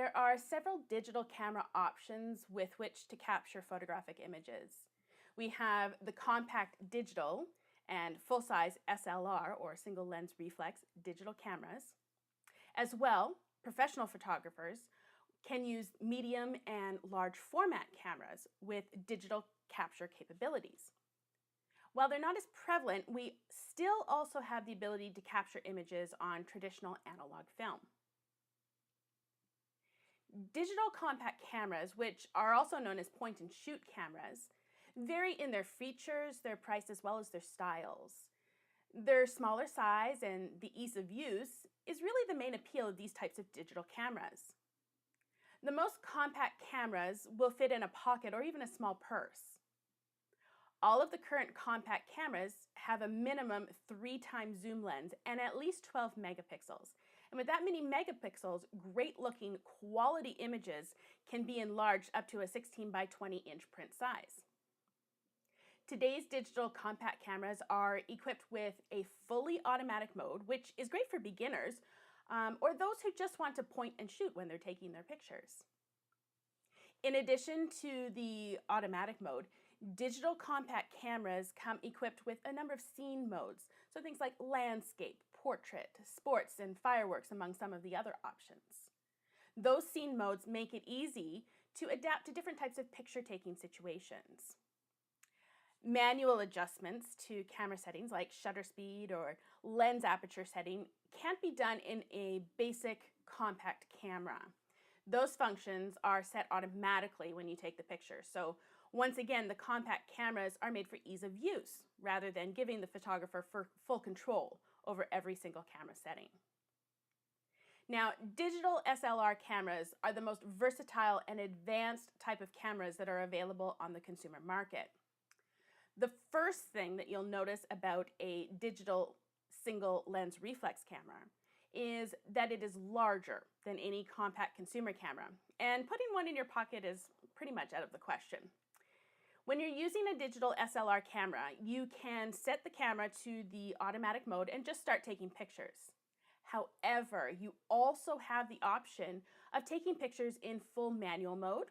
There are several digital camera options with which to capture photographic images. We have the compact digital and full-size SLR, or single lens reflex, digital cameras. As well, professional photographers can use medium and large format cameras with digital capture capabilities. While they're not as prevalent, we still also have the ability to capture images on traditional analog film. Digital compact cameras, which are also known as point-and-shoot cameras, vary in their features, their price, as well as their styles. Their smaller size and the ease of use is really the main appeal of these types of digital cameras. The most compact cameras will fit in a pocket or even a small purse. All of the current compact cameras have a minimum 3x zoom lens and at least 12 megapixels. And with that many megapixels, great-looking quality images can be enlarged up to a 16 by 20 inch print size. Today's digital compact cameras are equipped with a fully automatic mode, which is great for beginners or those who just want to point and shoot when they're taking their pictures. In addition to the automatic mode, digital compact cameras come equipped with a number of scene modes, so things like landscape, portrait, sports, and fireworks, among some of the other options. Those scene modes make it easy to adapt to different types of picture-taking situations. Manual adjustments to camera settings like shutter speed or lens aperture setting can't be done in a basic compact camera. Those functions are set automatically when you take the picture. So once again, the compact cameras are made for ease of use rather than giving the photographer full control over every single camera setting. Now, digital SLR cameras are the most versatile and advanced type of cameras that are available on the consumer market. The first thing that you'll notice about a digital single lens reflex camera is that it is larger than any compact consumer camera, and putting one in your pocket is pretty much out of the question. When you're using a digital SLR camera, you can set the camera to the automatic mode and just start taking pictures. However, you also have the option of taking pictures in full manual mode,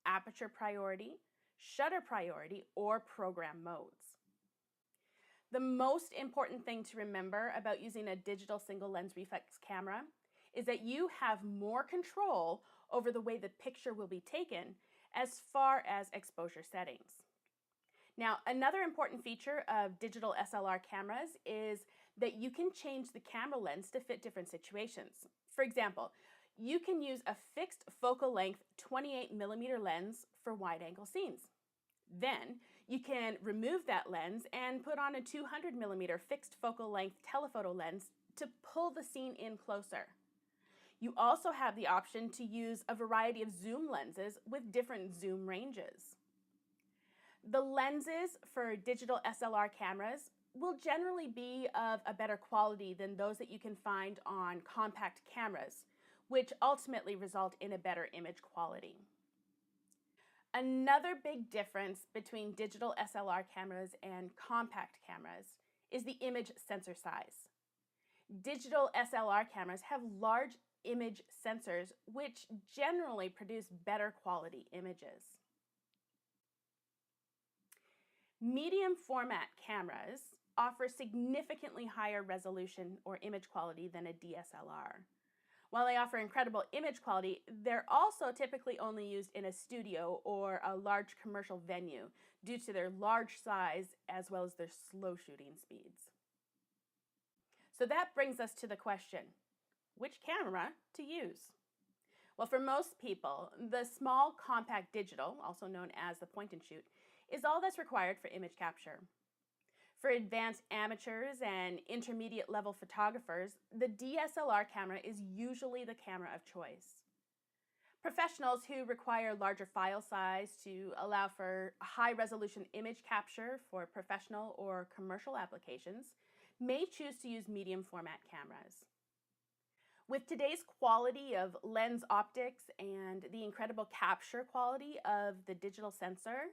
aperture priority, shutter priority, or program modes. The most important thing to remember about using a digital single lens reflex camera is that you have more control over the way the picture will be taken as far as exposure settings. Now, another important feature of digital SLR cameras is that you can change the camera lens to fit different situations. For example, you can use a fixed focal length 28mm lens for wide-angle scenes. Then you can remove that lens and put on a 200mm fixed focal length telephoto lens to pull the scene in closer. You also have the option to use a variety of zoom lenses with different zoom ranges. The lenses for digital SLR cameras will generally be of a better quality than those that you can find on compact cameras, which ultimately result in a better image quality. Another big difference between digital SLR cameras and compact cameras is the image sensor size. Digital SLR cameras have large image sensors which generally produce better quality images. Medium format cameras offer significantly higher resolution or image quality than a DSLR. While they offer incredible image quality, they're also typically only used in a studio or a large commercial venue due to their large size as well as their slow shooting speeds. So that brings us to the question, which camera to use? Well, for most people, the small compact digital, also known as the point and shoot, is all that's required for image capture. For advanced amateurs and intermediate level photographers, the DSLR camera is usually the camera of choice. Professionals who require larger file size to allow for high resolution image capture for professional or commercial applications may choose to use medium format cameras. With today's quality of lens optics and the incredible capture quality of the digital sensor,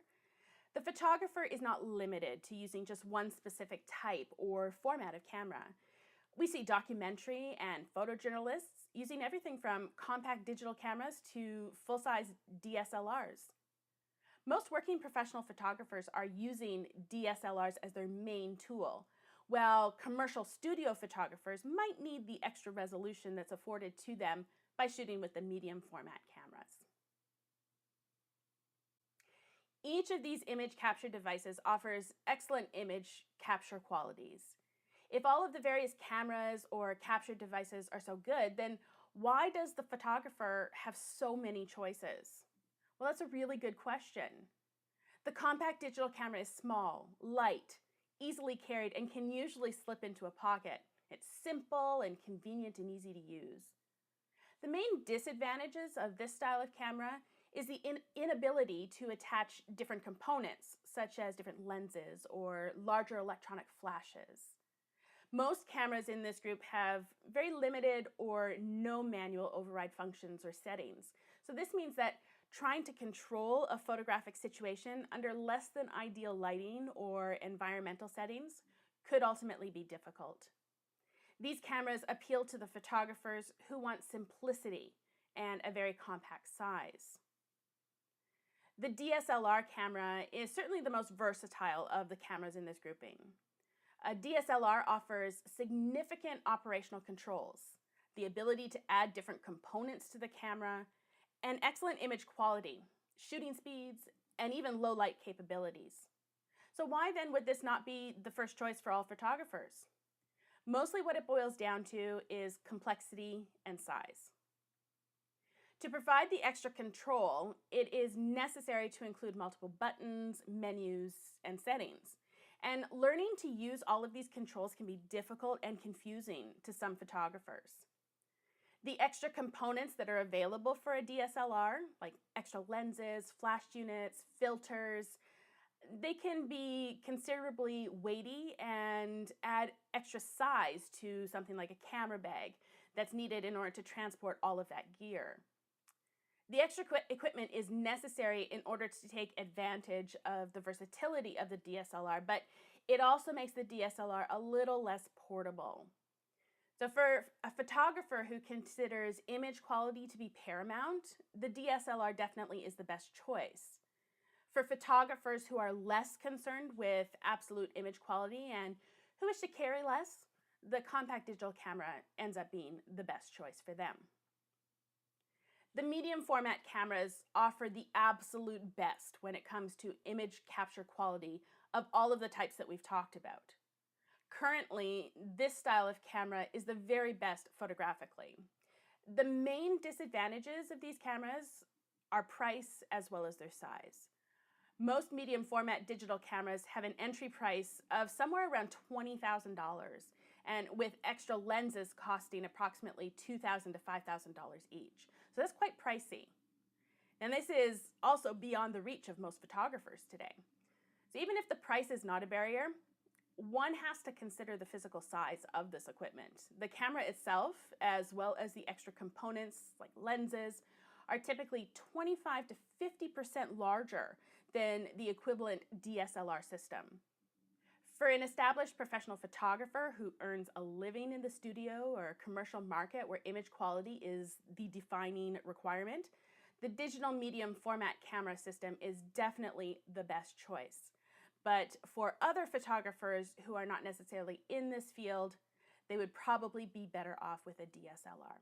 the photographer is not limited to using just one specific type or format of camera. We see documentary and photojournalists using everything from compact digital cameras to full-size DSLRs. Most working professional photographers are using DSLRs as their main tool, while commercial studio photographers might need the extra resolution that's afforded to them by shooting with the medium format cameras. Each of these image capture devices offers excellent image capture qualities. If all of the various cameras or capture devices are so good, then why does the photographer have so many choices? Well, that's a really good question. The compact digital camera is small, light, easily carried, and can usually slip into a pocket. It's simple and convenient and easy to use. The main disadvantages of this style of camera is the inability to attach different components, such as different lenses or larger electronic flashes. Most cameras in this group have very limited or no manual override functions or settings. So this means that trying to control a photographic situation under less than ideal lighting or environmental settings could ultimately be difficult. These cameras appeal to the photographers who want simplicity and a very compact size. The DSLR camera is certainly the most versatile of the cameras in this grouping. A DSLR offers significant operational controls, the ability to add different components to the camera, and excellent image quality, shooting speeds, and even low light capabilities. So why then would this not be the first choice for all photographers? Mostly what it boils down to is complexity and size. To provide the extra control, it is necessary to include multiple buttons, menus, and settings. And learning to use all of these controls can be difficult and confusing to some photographers. The extra components that are available for a DSLR, like extra lenses, flash units, filters, they can be considerably weighty and add extra size to something like a camera bag that's needed in order to transport all of that gear. The extra equipment is necessary in order to take advantage of the versatility of the DSLR, but it also makes the DSLR a little less portable. So for a photographer who considers image quality to be paramount, the DSLR definitely is the best choice. For photographers who are less concerned with absolute image quality and who wish to carry less, the compact digital camera ends up being the best choice for them. The medium format cameras offer the absolute best when it comes to image capture quality of all of the types that we've talked about. Currently, this style of camera is the very best photographically. The main disadvantages of these cameras are price as well as their size. Most medium format digital cameras have an entry price of somewhere around $20,000, and with extra lenses costing approximately $2,000 to $5,000 each. So that's quite pricey. And this is also beyond the reach of most photographers today. So even if the price is not a barrier, one has to consider the physical size of this equipment. The camera itself, as well as the extra components like lenses, are typically 25 to 50% larger than the equivalent DSLR system. For an established professional photographer who earns a living in the studio or commercial market where image quality is the defining requirement, the digital medium format camera system is definitely the best choice. But for other photographers who are not necessarily in this field, they would probably be better off with a DSLR.